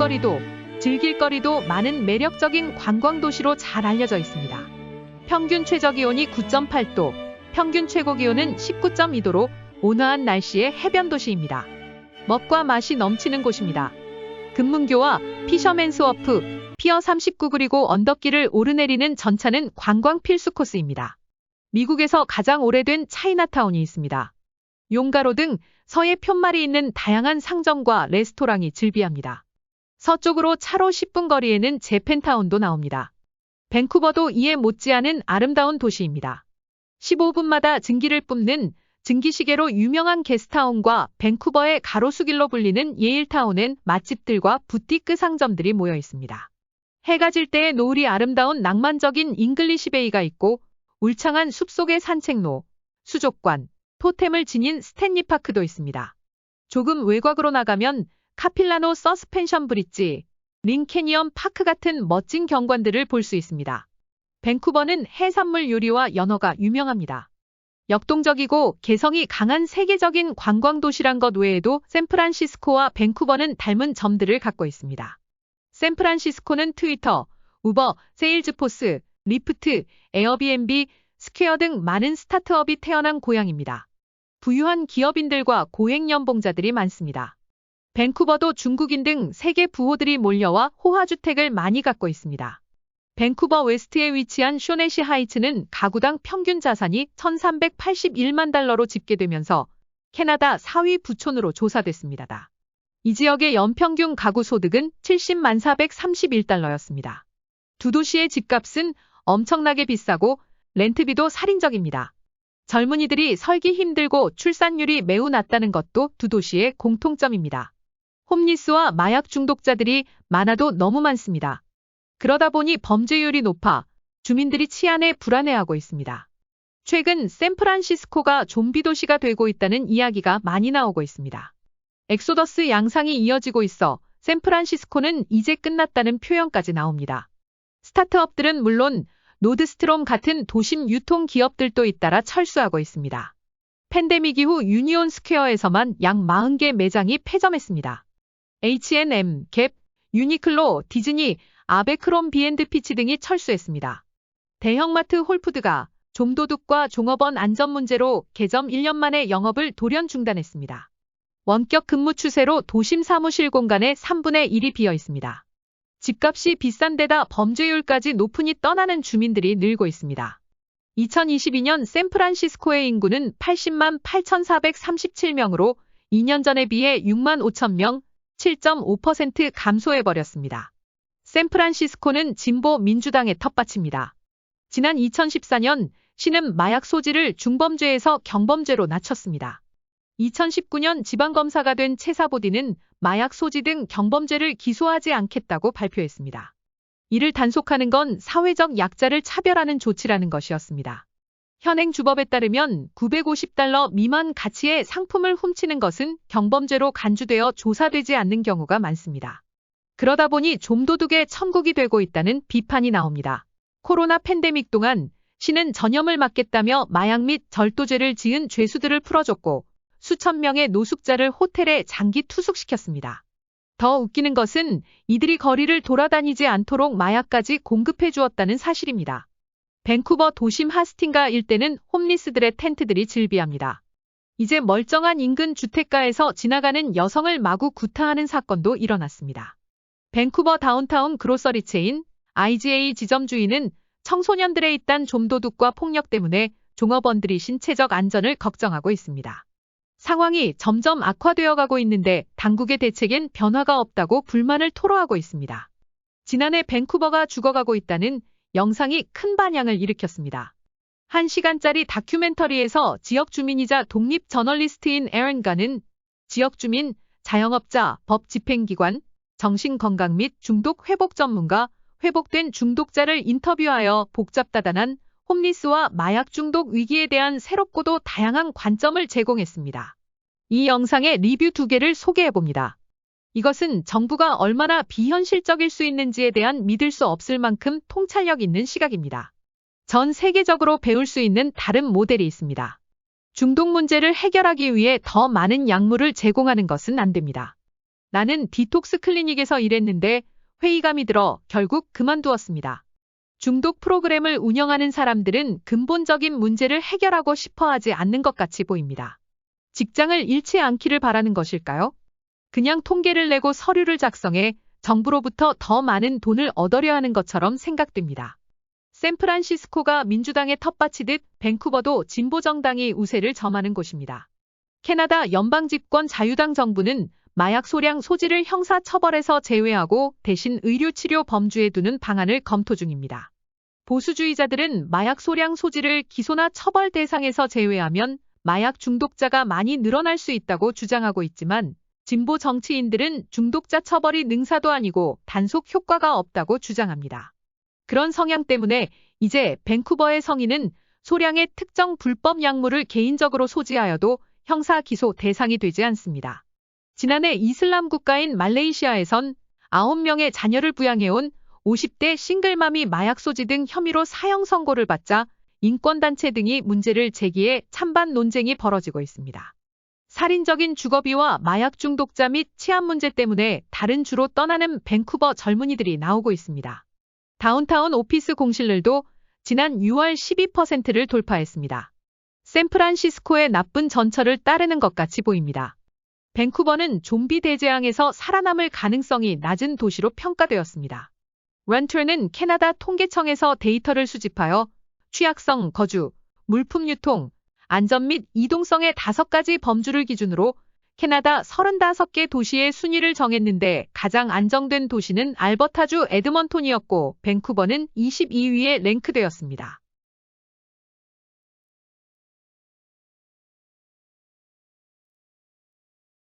볼거리도 즐길거리도 많은 매력적인 관광도시로 잘 알려져 있습니다. 평균 최저기온이 9.8도, 평균 최고기온은 19.2도로 온화한 날씨의 해변도시입니다. 먹과 맛이 넘치는 곳입니다. 금문교와 피셔맨스 워프, 피어 39 그리고 언덕길을 오르내리는 전차는 관광 필수 코스입니다. 미국에서 가장 오래된 차이나타운이 있습니다. 용가로 등 서해 푯말이 있는 다양한 상점과 레스토랑이 즐비합니다. 서쪽으로 차로 10분 거리에는 재팬타운도 나옵니다. 밴쿠버도 이에 못지않은 아름다운 도시입니다. 15분마다 증기를 뿜는 증기시계로 유명한 게스트타운과 밴쿠버의 가로수길로 불리는 예일타운엔 맛집들과 부티크 상점들이 모여 있습니다. 해가 질 때의 노을이 아름다운 낭만적인 잉글리시베이가 있고 울창한 숲속의 산책로, 수족관, 토템을 지닌 스탠리파크도 있습니다. 조금 외곽으로 나가면 카필라노 서스펜션 브릿지, 링캐니언 파크 같은 멋진 경관들을 볼 수 있습니다. 밴쿠버는 해산물 요리와 연어가 유명합니다. 역동적이고 개성이 강한 세계적인 관광도시란 것 외에도 샌프란시스코와 밴쿠버는 닮은 점들을 갖고 있습니다. 샌프란시스코는 트위터, 우버, 세일즈포스, 리프트, 에어비앤비, 스퀘어 등 많은 스타트업이 태어난 고향입니다. 부유한 기업인들과 고액연봉자들이 많습니다. 밴쿠버도 중국인 등 세계 부호들이 몰려와 호화주택을 많이 갖고 있습니다. 밴쿠버 웨스트에 위치한 쇼네시 하이츠는 가구당 평균 자산이 1,381만 달러로 집계되면서 캐나다 4위 부촌으로 조사됐습니다. 이 지역의 연평균 가구 소득은 70만 431달러였습니다. 두 도시의 집값은 엄청나게 비싸고 렌트비도 살인적입니다. 젊은이들이 살기 힘들고 출산율이 매우 낮다는 것도 두 도시의 공통점입니다. 홈리스와 마약 중독자들이 많아도 너무 많습니다. 그러다 보니 범죄율이 높아 주민들이 치안에 불안해하고 있습니다. 최근 샌프란시스코가 좀비 도시가 되고 있다는 이야기가 많이 나오고 있습니다. 엑소더스 양상이 이어지고 있어 샌프란시스코는 이제 끝났다는 표현까지 나옵니다. 스타트업들은 물론 노드스트롬 같은 도심 유통 기업들도 잇따라 철수하고 있습니다. 팬데믹 이후 유니온 스퀘어에서만 약 40개 매장이 폐점했습니다. H&M, 갭, 유니클로, 디즈니, 아베크롬비앤드피치 등이 철수했습니다. 대형마트 홀푸드가 좀도둑과 종업원 안전 문제로 개점 1년 만에 영업을 돌연 중단했습니다. 원격 근무 추세로 도심 사무실 공간의 3분의 1이 비어 있습니다. 집값이 비싼 데다 범죄율까지 높으니 떠나는 주민들이 늘고 있습니다. 2022년 샌프란시스코의 인구는 80만 8,437명으로 2년 전에 비해 6만 5천 명, 7.5% 감소해버렸습니다. 샌프란시스코는 진보 민주당의 텃밭입니다. 지난 2014년 시는 마약 소지를 중범죄에서 경범죄로 낮췄습니다. 2019년 지방검사가 된 체사보디는 마약 소지 등 경범죄를 기소하지 않겠다고 발표했습니다. 이를 단속하는 건 사회적 약자를 차별하는 조치라는 것이었습니다. 현행 주법에 따르면 950달러 미만 가치의 상품을 훔치는 것은 경범죄로 간주되어 조사되지 않는 경우가 많습니다. 그러다 보니 좀도둑의 천국이 되고 있다는 비판이 나옵니다. 코로나 팬데믹 동안 시는 전염을 막겠다며 마약 및 절도죄를 지은 죄수들을 풀어줬고 수천 명의 노숙자를 호텔에 장기 투숙시켰습니다. 더 웃기는 것은 이들이 거리를 돌아다니지 않도록 마약까지 공급해 주었다는 사실입니다. 밴쿠버 도심 하스팅가 일대는 홈리스들의 텐트들이 즐비합니다. 이제 멀쩡한 인근 주택가에서 지나가는 여성을 마구 구타하는 사건도 일어났습니다. 밴쿠버 다운타운 그로서리 체인 IGA 지점 주인은 청소년들의 잇단 좀도둑과 폭력 때문에 종업원들이 신체적 안전을 걱정하고 있습니다. 상황이 점점 악화되어 가고 있는데 당국의 대책엔 변화가 없다고 불만을 토로하고 있습니다. 지난해 밴쿠버가 죽어가고 있다는 영상이 큰 반향을 일으켰습니다. 1시간짜리 다큐멘터리에서 지역 주민이자 독립 저널리스트인 에런 가는 지역 주민, 자영업자, 법 집행기관, 정신건강 및 중독 회복 전문가, 회복된 중독자를 인터뷰하여 복잡다단한 홈리스와 마약 중독 위기에 대한 새롭고도 다양한 관점을 제공했습니다. 이 영상의 리뷰 2개를 소개해봅니다. 이것은 정부가 얼마나 비현실적일 수 있는지에 대한 믿을 수 없을 만큼 통찰력 있는 시각입니다. 전 세계적으로 배울 수 있는 다른 모델이 있습니다. 중독 문제를 해결하기 위해 더 많은 약물을 제공하는 것은 안 됩니다. 나는 디톡스 클리닉에서 일했는데 회의감이 들어 결국 그만두었습니다. 중독 프로그램을 운영하는 사람들은 근본적인 문제를 해결하고 싶어 하지 않는 것 같이 보입니다. 직장을 잃지 않기를 바라는 것일까요? 그냥 통계를 내고 서류를 작성해 정부로부터 더 많은 돈을 얻으려 하는 것처럼 생각됩니다. 샌프란시스코가 민주당의 텃밭이듯 밴쿠버도 진보정당이 우세를 점하는 곳입니다. 캐나다 연방집권 자유당 정부는 마약 소량 소지를 형사처벌에서 제외하고 대신 의료치료 범주에 두는 방안을 검토 중입니다. 보수주의자들은 마약 소량 소지를 기소나 처벌 대상에서 제외하면 마약 중독자가 많이 늘어날 수 있다고 주장하고 있지만 진보 정치인들은 중독자 처벌이 능사도 아니고 단속 효과가 없다고 주장합니다. 그런 성향 때문에 이제 밴쿠버의 성인은 소량의 특정 불법 약물을 개인적으로 소지하여도 형사 기소 대상이 되지 않습니다. 지난해 이슬람 국가인 말레이시아에선 9명의 자녀를 부양해온 50대 싱글맘이 마약 소지 등 혐의로 사형 선고를 받자 인권단체 등이 문제를 제기해 찬반 논쟁이 벌어지고 있습니다. 살인적인 주거비와 마약 중독자 및 치안 문제 때문에 다른 주로 떠나는 밴쿠버 젊은이들이 나오고 있습니다. 다운타운 오피스 공실률도 지난 6월 12%를 돌파했습니다. 샌프란시스코의 나쁜 전철을 따르는 것 같이 보입니다. 밴쿠버는 좀비 대재앙에서 살아남을 가능성이 낮은 도시로 평가되었습니다. 런트는 캐나다 통계청에서 데이터를 수집하여 취약성, 거주, 물품 유통, 안전 및 이동성의 5가지 범주를 기준으로 캐나다 35개 도시의 순위를 정했는데 가장 안정된 도시는 알버타주 에드먼톤이었고 밴쿠버는 22위에 랭크되었습니다.